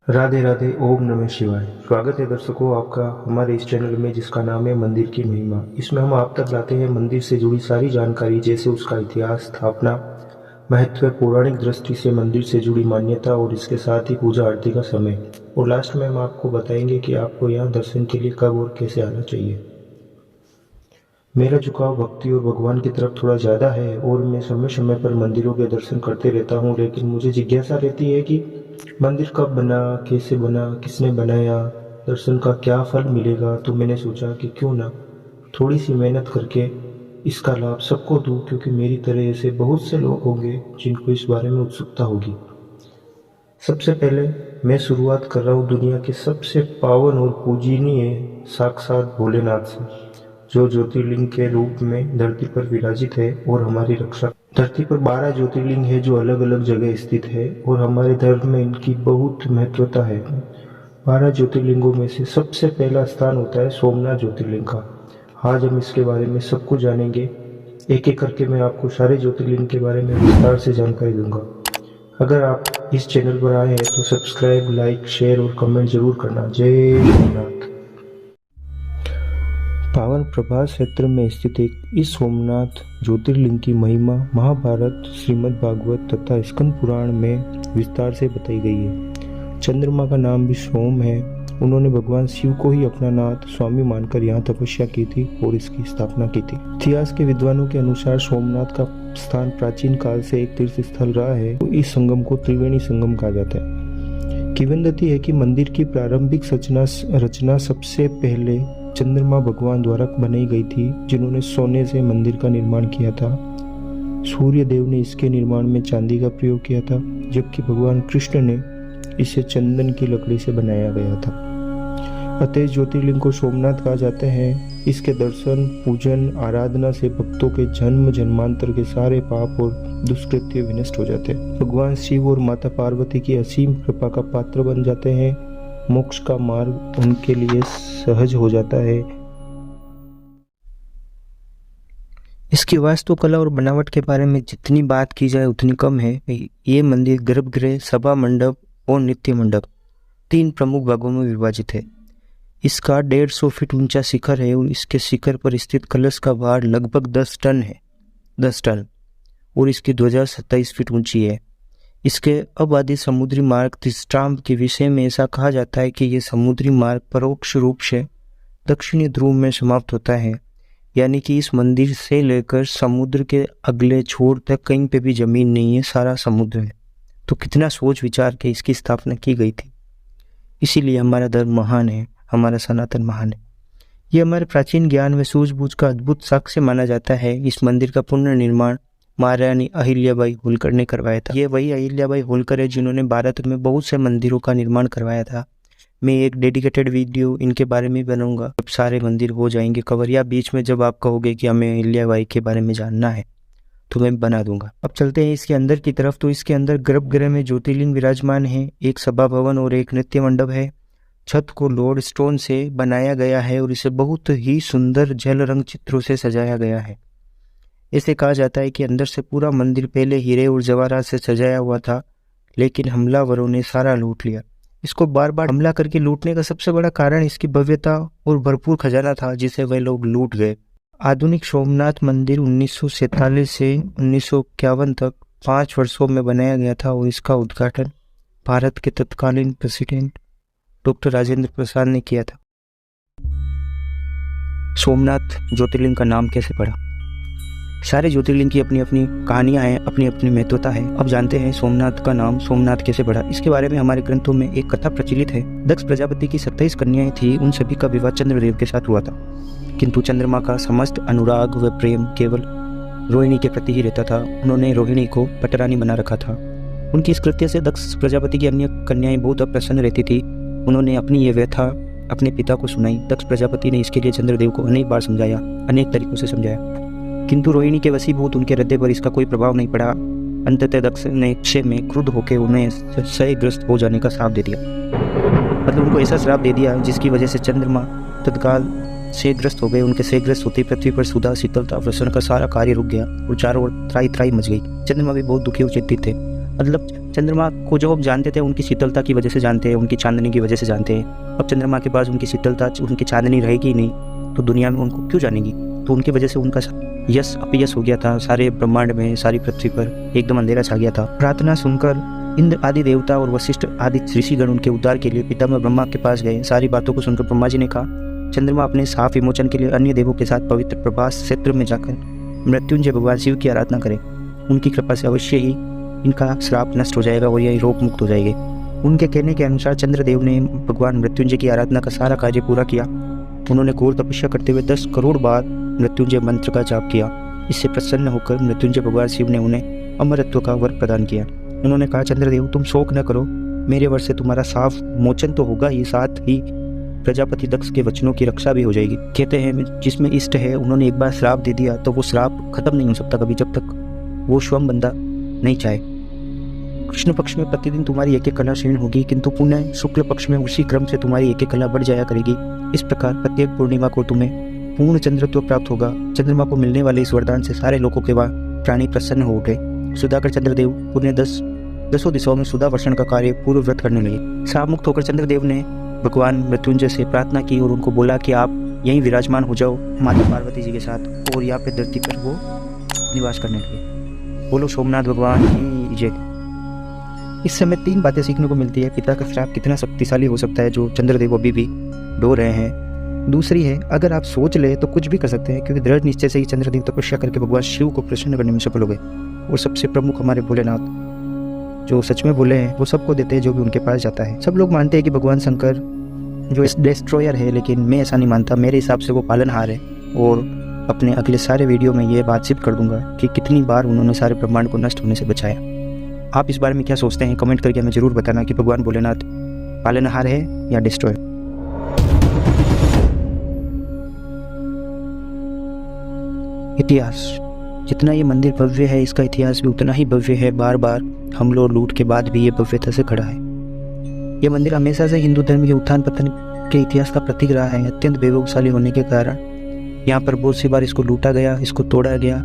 राधे राधे। ओम नमः शिवाय। स्वागत है दर्शकों आपका हमारे इस चैनल में जिसका नाम है मंदिर की महिमा। इसमें हम आप तक लाते हैं मंदिर से जुड़ी सारी जानकारी, जैसे उसका इतिहास, स्थापना, महत्व, पौराणिक दृष्टि से मंदिर से जुड़ी मान्यता और इसके साथ ही पूजा आरती का समय। और लास्ट में हम आपको बताएंगे कि आपको यहाँ दर्शन के लिए कब और कैसे आना चाहिए। मेरा झुकाव भक्ति और भगवान की तरफ थोड़ा ज़्यादा है और मैं समय समय पर मंदिरों के दर्शन करते रहता हूँ, लेकिन मुझे जिज्ञासा रहती है कि मंदिर कब बना, कैसे बना, किसने बनाया, दर्शन का क्या फल मिलेगा। तो मैंने सोचा कि क्यों ना थोड़ी सी मेहनत करके इसका लाभ सबको दूँ, क्योंकि मेरी तरह ऐसे बहुत से लोग होंगे जिनको इस बारे में उत्सुकता होगी। सबसे पहले मैं शुरुआत कर रहा हूँ दुनिया के सबसे पावन और पूजनीय साक्षात भोलेनाथ से, जो ज्योतिर्लिंग के रूप में धरती पर विराजित है और हमारी रक्षा। धरती पर 12 ज्योतिर्लिंग है जो अलग अलग जगह स्थित है और हमारे धर्म में इनकी बहुत महत्वता है। 12 ज्योतिर्लिंगों में से सबसे पहला स्थान होता है सोमनाथ ज्योतिर्लिंग का। आज हम इसके बारे में सब कुछ जानेंगे। एक एक करके मैं आपको सारे ज्योतिर्लिंग के बारे में विस्तार से जानकारी दूंगा। अगर आप इस चैनल पर आए हैं तो सब्सक्राइब, लाइक, शेयर और कमेंट जरूर करना। जय सोमनाथ। पावन प्रभास क्षेत्र में स्थित एक इस सोमनाथ ज्योतिर्लिंग की महिमा महाभारत, श्रीमद् भागवत तथा स्कंद पुराण में विस्तार से बताई गई है। चंद्रमा का नाम भी सोम है। उन्होंने भगवान शिव को ही अपना नाथ स्वामी मानकर यहाँ तपस्या की थी और इसकी स्थापना की थी। इतिहास के विद्वानों के अनुसार सोमनाथ का स्थान प्राचीन काल से एक तीर्थ स्थल रहा है। तो इस संगम को त्रिवेणी संगम कहा जाता है। किंवदंती है कि मंदिर की प्रारंभिक रचना सबसे पहले चंद्रमा भगवान द्वारा बनाई गई थी, जिन्होंने सोने से मंदिर का निर्माण किया था। सूर्य देव ने इसके निर्माण में चांदी का प्रयोग किया था, जबकि भगवान कृष्ण ने इसे चंदन की लकड़ी से बनाया गया था। अतः ज्योतिर्लिंग को सोमनाथ कहा जाता है। इसके दर्शन, पूजन, आराधना से भक्तों के जन्म जन्मांतर के सारे पाप और दुष्कृत्य विनष्ट हो जाते हैं। भगवान शिव और माता पार्वती की असीम कृपा का पात्र बन जाते हैं। मोक्ष का मार्ग उनके लिए सहज हो जाता है। इसकी वास्तुकला और बनावट के बारे में जितनी बात की जाए उतनी कम है। ये मंदिर गर्भगृह, सभा मंडप और नित्य मंडप 3 प्रमुख भागों में विभाजित है। इसका 150 फीट ऊंचा शिखर है और इसके शिखर पर स्थित कलश का भार लगभग 10 टन है, 10 टन, और इसकी ध्वजा 27 फीट ऊंची है। इसके आबादी समुद्री मार्ग दृष्टांत के विषय में ऐसा कहा जाता है कि यह समुद्री मार्ग परोक्ष रूप से दक्षिणी ध्रुव में समाप्त होता है, यानी कि इस मंदिर से लेकर समुद्र के अगले छोर तक कहीं पे भी जमीन नहीं है, सारा समुद्र है। तो कितना सोच विचार के इसकी स्थापना की गई थी। इसीलिए हमारा धर्म महान है, हमारा सनातन महान है। ये हमारे प्राचीन ज्ञान में सूझबूझ का अद्भुत साक्ष्य माना जाता है। इस मंदिर का पुनर्निर्माण महारानी अहिल्याबाई होलकर ने करवाया था। ये वही अहिल्याबाई होलकर है जिन्होंने भारत में बहुत से मंदिरों का निर्माण करवाया था। मैं एक डेडिकेटेड वीडियो इनके बारे में बनाऊंगा जब सारे मंदिर हो जाएंगे कवर, या बीच में जब आप कहोगे कि हमें अहिल्याबाई के बारे में जानना है तो मैं बना दूंगा। अब चलते हैं इसके अंदर की तरफ। तो इसके अंदर गर्भगृह में ज्योतिर्लिंग विराजमान है, एक सभा भवन और एक नित्य मंडप है। छत को लोड स्टोन से बनाया गया है और इसे बहुत ही सुंदर जल रंग चित्रों से सजाया गया है। ऐसे कहा जाता है कि अंदर से पूरा मंदिर पहले हीरे और जवाहरात से सजाया हुआ था, लेकिन हमलावरों ने सारा लूट लिया। इसको बार बार हमला करके लूटने का सबसे बड़ा कारण इसकी भव्यता और भरपूर खजाना था, जिसे वह लोग लूट गए। आधुनिक सोमनाथ मंदिर 1947 से 1951 तक 5 वर्षों में बनाया गया था और इसका उद्घाटन भारत के तत्कालीन प्रेसिडेंट डॉक्टर राजेंद्र प्रसाद ने किया था। सोमनाथ ज्योतिर्लिंग का नाम कैसे पड़ा? सारे ज्योतिर्लिंग की अपनी अपनी कहानियां हैं, अपनी अपनी महत्वता है। अब जानते हैं सोमनाथ का नाम सोमनाथ कैसे पड़ा। इसके बारे में हमारे ग्रंथों में एक कथा प्रचलित है। दक्ष प्रजापति की 27 कन्याएं थी, उन सभी का विवाह चंद्रदेव के साथ हुआ था, किंतु चंद्रमा का समस्त अनुराग व प्रेम केवल रोहिणी के प्रति ही रहता था। उन्होंने रोहिणी को पटरानी बना रखा था। उनकी इस कृत्य से दक्ष प्रजापति की अन्य कन्याएं बहुत अप्रसन्न रहती थी। उन्होंने अपनी ये व्यथा अपने पिता को सुनाई। दक्ष प्रजापति ने इसके लिए चंद्रदेव को अनेक बार समझाया, अनेक तरीकों से समझाया, किंतु रोहिणी के वशीभूत उनके हृदय पर इसका कोई प्रभाव नहीं पड़ा। अंततः दक्ष ने गुस्से में क्रुद्ध होकर उन्हें क्षयग्रस्त हो जाने का श्राप दे दिया। मतलब उनको ऐसा श्राप दे दिया जिसकी वजह से चंद्रमा तत्काल क्षयग्रस्त हो गए। उनके क्षयग्रस्त होते पृथ्वी पर सुधा, शीतलता, प्रसन्न का सारा कार्य रुक गया और चारों ओर त्राई त्राई मच गई। चंद्रमा भी बहुत दुखी और चिंतित थे। मतलब चंद्रमा को जो हम जानते थे उनकी शीतलता की वजह से जानते हैं, उनकी चांदनी की वजह से जानते हैं। अब चंद्रमा के पास उनकी शीतलता, उनकी चांदनी रहेगी ही नहीं, तो दुनिया में उनको क्यों जानेगी। तो उनकी वजह से उनका यश अपयश हो गया था। सारे ब्रह्मांड में, सारी पृथ्वी पर एकदम अंधेरा छा गया था। प्रार्थना सुनकर इंद्र आदि देवता और वशिष्ठ आदि ऋषिगण उनके उद्धार के लिए पितामह ब्रह्मा के पास गए। सारी बातों को सुनकर ब्रह्मा जी ने कहा, चंद्रमा अपने साफ विमोचन के लिए अन्य देवों के साथ पवित्र प्रभास क्षेत्र में जाकर मृत्युंजय भगवान शिव की आराधना करें। उनकी कृपा से अवश्य ही इनका श्राप नष्ट हो जाएगा और ये रोग मुक्त हो जाएंगे। उनके कहने के अनुसार चंद्रदेव ने भगवान मृत्युंजय की आराधना का सारा कार्य पूरा किया। उन्होंने घोर तपस्या करते हुए 10 करोड़ बार मृत्युंजय मंत्र का जाप किया। इससे प्रसन्न होकर मृत्युंजय भगवान शिव ने उन्हें अमरत्व का वर प्रदान किया। उन्होंने कहा, चंद्रदेव तुम शोक न करो, मेरे वर से तुम्हारा साफ मोचन तो होगा ही, साथ ही प्रजापति दक्ष के वचनों की रक्षा भी हो जाएगी। कहते हैं जिसमें इष्ट है, उन्होंने एक बार श्राप दे दिया तो वो श्राप खत्म नहीं हो सकता कभी, जब तक वो स्वयं बंदा नहीं चाहे। कृष्ण पक्ष में प्रतिदिन तुम्हारी एक कला क्षीण होगी, किंतु पुनः शुक्ल पक्ष में उसी क्रम से तुम्हारी एक कला बढ़ जाया करेगी। इस प्रकार प्रत्येक पूर्णिमा को तुम्हें पूर्ण चंद्रत्व प्राप्त होगा। चंद्रमा को मिलने वाले इस वरदान से सारे लोगों के प्राणी प्रसन्न हो गए। सुधाकर चंद्रदेव पुण्य दसों दिशाओं में सुधा वर्षण का कार्य पूर्व व्रत करने लगे। श्राप मुक्त होकर चंद्रदेव ने भगवान मृत्युंजय से प्रार्थना की और उनको बोला कि आप यहीं विराजमान हो जाओ माता पार्वती जी के साथ, और यहाँ पे धरती पर वो निवास करने लगे। बोलो सोमनाथ भगवान की जय। इस समय 3 बातें सीखने को मिलती है। पिता का श्राप कितना शक्तिशाली हो सकता है, जो चंद्रदेव अभी भी डो रहे हैं। दूसरी है, अगर आप सोच ले तो कुछ भी कर सकते हैं, क्योंकि दृढ़ निश्चय से ही चंद्रदेव तपस्या करके भगवान शिव को प्रसन्न करने में सफल हो गए। और सबसे प्रमुख हमारे भोलेनाथ, जो सच में बोले हैं वो सबको देते हैं जो भी उनके पास जाता है। सब लोग मानते हैं कि भगवान शंकर जो डिस्ट्रॉयर है, लेकिन मैं ऐसा नहीं मानता। मेरे हिसाब से वो पालनहार है, और अपने अगले सारे वीडियो में ये बात सिद्ध कर दूंगा कि कितनी बार उन्होंने सारे ब्रह्मांड को नष्ट होने से बचाया। आप इस बारे में क्या सोचते हैं, कमेंट करके हमें जरूर बताना कि भगवान भोलेनाथ पालनहार है या डिस्ट्रॉयर। इतिहास, जितना ये मंदिर भव्य है, इसका इतिहास भी उतना ही भव्य है। बार बार हमलों और लूट के बाद भी ये भव्यता से खड़ा है। ये मंदिर हमेशा से हिंदू धर्म के उत्थान पतन के इतिहास का प्रतीक रहा है। अत्यंत वैभवशाली होने के कारण यहाँ पर बहुत सी बार इसको लूटा गया, इसको तोड़ा गया,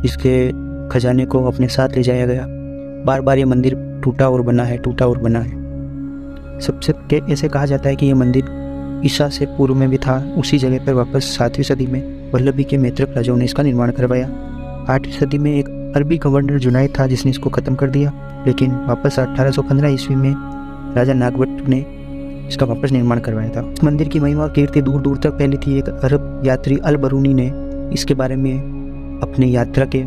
इसके खजाने को अपने साथ ले जाया गया। बार बार ये मंदिर टूटा और बना है, टूटा और बना है। सबसे ऐसे कहा जाता है कि ये मंदिर ईसा से पूर्व में भी था। उसी जगह पर वापस 7वीं सदी में वल्लभी के मैत्रक राजाओं ने इसका निर्माण करवाया। 8वीं सदी में एक अरबी गवर्नर जुनाइद था जिसने इसको ख़त्म कर दिया, लेकिन वापस 1815 ईस्वी में राजा नागवट ने इसका वापस निर्माण करवाया था। इस मंदिर की महिमा और कीर्ति दूर दूर तक फैली थी। एक अरब यात्री अल बरूनी ने इसके बारे में अपने यात्रा के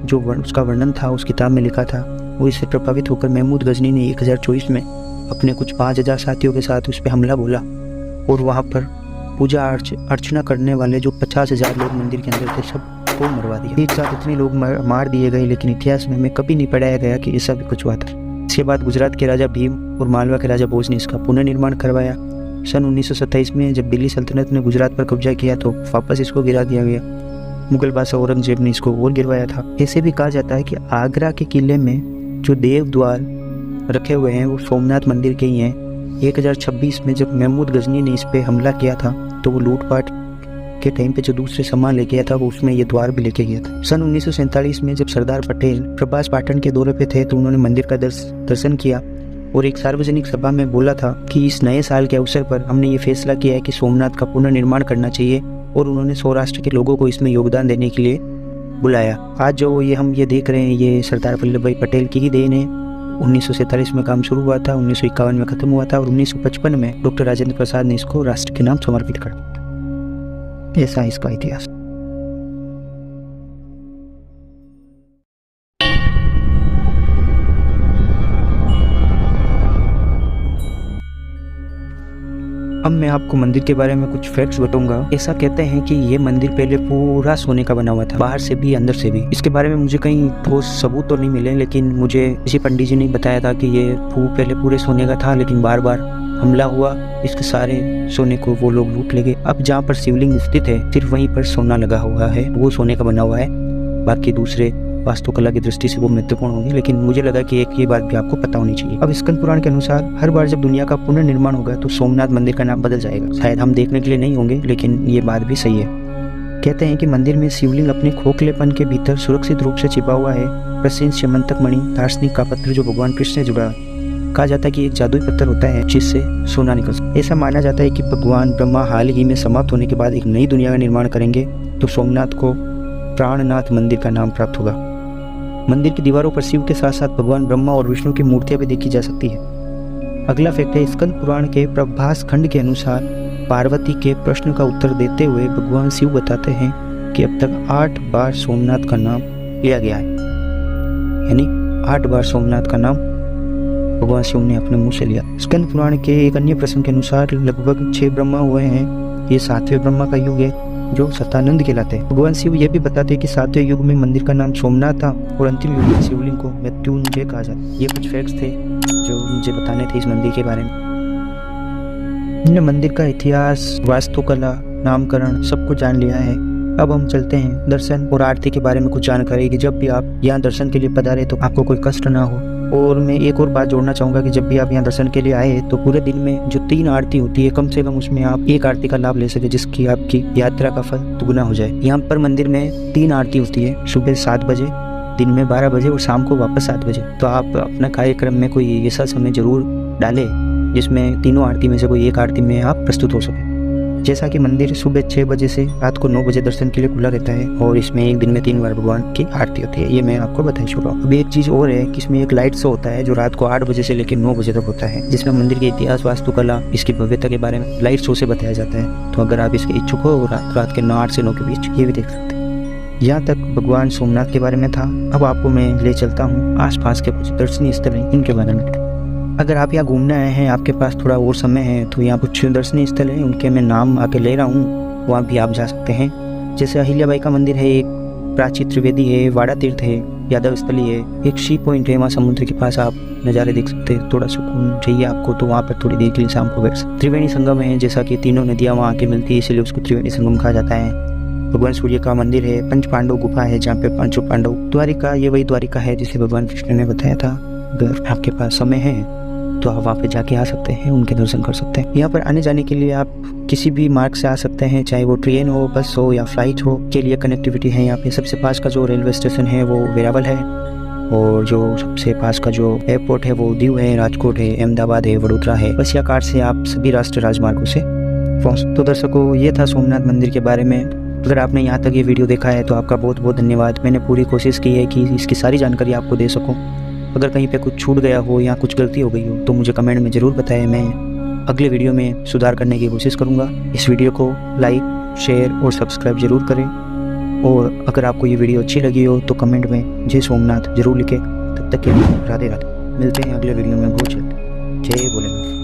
जो उसका वर्णन था उस किताब में लिखा था। वो इससे प्रभावित होकर महमूद गजनी ने 1024 में अपने कुछ 5000 साथियों के साथ उस पर हमला बोला, और वहाँ पर पूजा अर्चना करने वाले जो 50,000 लोग मंदिर के अंदर थे सबको मरवा दिया। एक साथ इतने लोग मार दिए गए, लेकिन इतिहास में हमें कभी नहीं पढ़ाया गया कि ऐसा भी कुछ हुआ था। इसके बाद गुजरात के राजा भीम और मालवा के राजा भोज ने इसका पुनर्निर्माण करवाया। सन 1927 में जब दिल्ली सल्तनत ने गुजरात पर कब्जा किया तो वापस इसको गिरा दिया गया। मुगल बादशाह औरंगजेब ने इसको और गिरवाया था। ऐसे भी कहा जाता है कि आगरा के किले में जो देव द्वार रखे हुए हैं वो सोमनाथ मंदिर के ही हैं। 1026 में जब महमूद गजनी ने इस पर हमला किया था तो वो लूटपाट के टाइम पे जो दूसरे सामान लेके गया था वो उसमें ये द्वार भी लेके गया था। सन 1947 में जब सरदार पटेल प्रभास पाटन के दौरे पे थे तो उन्होंने मंदिर का दर्शन किया और एक सार्वजनिक सभा में बोला था कि इस नए साल के अवसर पर हमने ये फैसला किया है कि सोमनाथ का पुनर्निर्माण करना चाहिए, और उन्होंने सौराष्ट्र के लोगों को इसमें योगदान देने के लिए बुलाया। आज जो हम ये देख रहे हैं ये सरदार वल्लभ भाई पटेल की ही देन है। 1947 में काम शुरू हुआ था, 1951 में खत्म हुआ था और 1955 में डॉक्टर राजेंद्र प्रसाद ने इसको राष्ट्र के नाम समर्पित कर दिया। ऐसा इसका इतिहास। अब मैं आपको मंदिर के बारे में कुछ फैक्ट्स बताऊंगा। ऐसा कहते हैं कि ये मंदिर पहले पूरा सोने का बना हुआ था, बाहर से भी अंदर से भी। इसके बारे में मुझे कहीं ठोस सबूत तो नहीं मिले, लेकिन मुझे किसी पंडित जी ने बताया था कि ये पहले पूरे सोने का था, लेकिन बार बार हमला हुआ, इसके सारे सोने को वो लोग लूट ले गए। अब जहाँ पर शिवलिंग स्थित है सिर्फ वहीं पर सोना लगा हुआ है, वो सोने का बना हुआ है। बाकी दूसरे वास्तुकला की दृष्टि से वो महत्वपूर्ण होंगे, लेकिन मुझे लगा कि एक ये बात भी आपको पता होनी चाहिए। अब स्कंद पुराण के अनुसार हर बार जब दुनिया का पुनर्निर्माण होगा तो सोमनाथ मंदिर का नाम बदल जाएगा। शायद हम देखने के लिए नहीं होंगे, लेकिन ये बात भी सही है। कहते हैं कि मंदिर में शिवलिंग अपने खोखलेपन के भीतर सुरक्षित रूप से छिपा हुआ है प्रसिद्ध श्यमंतक मणि दार्शनिक का पत्र जो भगवान कृष्ण से जुड़ा। कहा जाता है कि एक जादुई पत्थर होता है जिससे सोना निकल सकता है। ऐसा माना जाता है कि भगवान ब्रह्मा हाल ही में समाप्त होने के बाद एक नई दुनिया का निर्माण करेंगे तो सोमनाथ को प्राणनाथ मंदिर का नाम प्राप्त होगा। मंदिर की दीवारों पर शिव के साथ साथ भगवान ब्रह्मा और विष्णु की मूर्तियां भी देखी जा सकती है। अगला फैक्ट है, स्कंद पुराण के प्रभास खंड के अनुसार पार्वती के प्रश्न का उत्तर देते हुए भगवान शिव बताते हैं कि अब तक 8 बार सोमनाथ का नाम लिया गया है, यानी 8 बार सोमनाथ का नाम भगवान शिव ने अपने मुंह से लिया। स्कंद पुराण के एक अन्य प्रसंग के अनुसार लगभग 6 ब्रह्मा हुए हैं। ये 7वें ब्रह्मा का युग है जो सतानंद कहलाते हैं। भगवान शिव यह भी बताते हैं कि 7वें युग में मंदिर का नाम सोमनाथ था और अंतिम युग में शिवलिंग को मृत्युंजय कहा जाता है। ये कुछ फैक्ट्स थे जो मुझे बताने थे इस मंदिर के बारे में। हमने मंदिर का इतिहास, वास्तुकला, नामकरण सब कुछ जान लिया है। अब हम चलते हैं दर्शन और आरती के बारे में कुछ जानकारी कि जब भी आप यहाँ दर्शन के लिए पधारे तो आपको कोई कष्ट ना हो। और मैं एक और बात जोड़ना चाहूँगा कि जब भी आप यहाँ दर्शन के लिए आए तो पूरे दिन में जो 3 आरती होती है कम से कम उसमें आप एक आरती का लाभ ले सके जिसकी आपकी यात्रा का फल दुगना हो जाए। यहाँ पर मंदिर में 3 आरती होती है, सुबह 7 बजे, दिन में 12 बजे और शाम को वापस 7 बजे। तो आप अपना कार्यक्रम में कोई ऐसा समय जरूर डालें जिसमें तीनों आरती में से कोई एक आरती में आप प्रस्तुत हो सके। जैसा कि मंदिर सुबह 6 बजे से रात को 9 बजे दर्शन के लिए खुला रहता है और इसमें एक दिन में 3 बार भगवान की आरती होती है। ये मैं आपको बता चुका हूँ। अभी एक चीज़ और है कि इसमें एक लाइट शो होता है जो रात को 8 बजे से लेकर 9 बजे तक होता है, जिसमें मंदिर के इतिहास, वास्तुकला, इसकी भव्यता के बारे में लाइट शो से बताया जाता है। तो अगर आप इसके इच्छुक हो रात के 8 से 9 के बीच ये भी देख सकते हैं। यहाँ तक भगवान सोमनाथ के बारे में था। अब आपको मैं ले चलता हूँ आसपास के कुछ दर्शनीय स्थल हैं इनके बारे में। अगर आप यहाँ घूमने आए हैं, आपके पास थोड़ा और समय है, तो यहाँ कुछ दर्शनीय स्थल हैं, उनके मैं नाम आके ले रहा हूँ, वहाँ भी आप जा सकते हैं। जैसे अहिल्याबाई का मंदिर है, एक प्राची त्रिवेदी है, वाड़ा तीर्थ है, यादव स्थली है, एक शी पॉइंट है, वहाँ समुद्र के पास आप नज़ारे देख सकते हैं। थोड़ा सुकून चाहिए आपको तो वहाँ पर थोड़ी देर के लिए शाम को बैठ सकते। त्रिवेणी संगम है, जैसा कि तीनों नदियाँ वहाँ आके मिलती है इसलिए उसको त्रिवेणी संगम कहा जाता है। भगवान सूर्य का मंदिर है, पंच पांडव गुफा है जहाँ पे 5 पांडव। द्वारिका, ये वही द्वारिका है जिसे भगवान कृष्ण ने बताया था। अगर आपके पास समय है तो आप वहाँ पे जाके आ सकते हैं, उनके दर्शन कर सकते हैं। यहाँ पर आने जाने के लिए आप किसी भी मार्ग से आ सकते हैं, चाहे वो ट्रेन हो, बस हो या फ्लाइट हो, के लिए कनेक्टिविटी है। यहाँ पे सबसे पास का जो रेलवे स्टेशन है वो वेरावल है और जो सबसे पास का जो एयरपोर्ट है वो दीव है, राजकोट है, अहमदाबाद है, वडोदरा है। बस या कार से आप सभी राष्ट्रीय राजमार्गों से पहुँच। तो दर्शकों, ये था सोमनाथ मंदिर के बारे में। अगर आपने यहाँ तक ये वीडियो देखा है तो आपका बहुत बहुत धन्यवाद। मैंने पूरी कोशिश की है कि इसकी सारी जानकारी आपको दे सकूँ। अगर कहीं पे कुछ छूट गया हो या कुछ गलती हो गई हो तो मुझे कमेंट में ज़रूर बताएं। मैं अगले वीडियो में सुधार करने की कोशिश करूँगा। इस वीडियो को लाइक, शेयर और सब्सक्राइब जरूर करें। और अगर आपको ये वीडियो अच्छी लगी हो तो कमेंट में जय सोमनाथ जरूर लिखें। तब तक के लिए राधे राधे। मिलते हैं अगले वीडियो में बहुत जल्द। जय भोलेनाथ।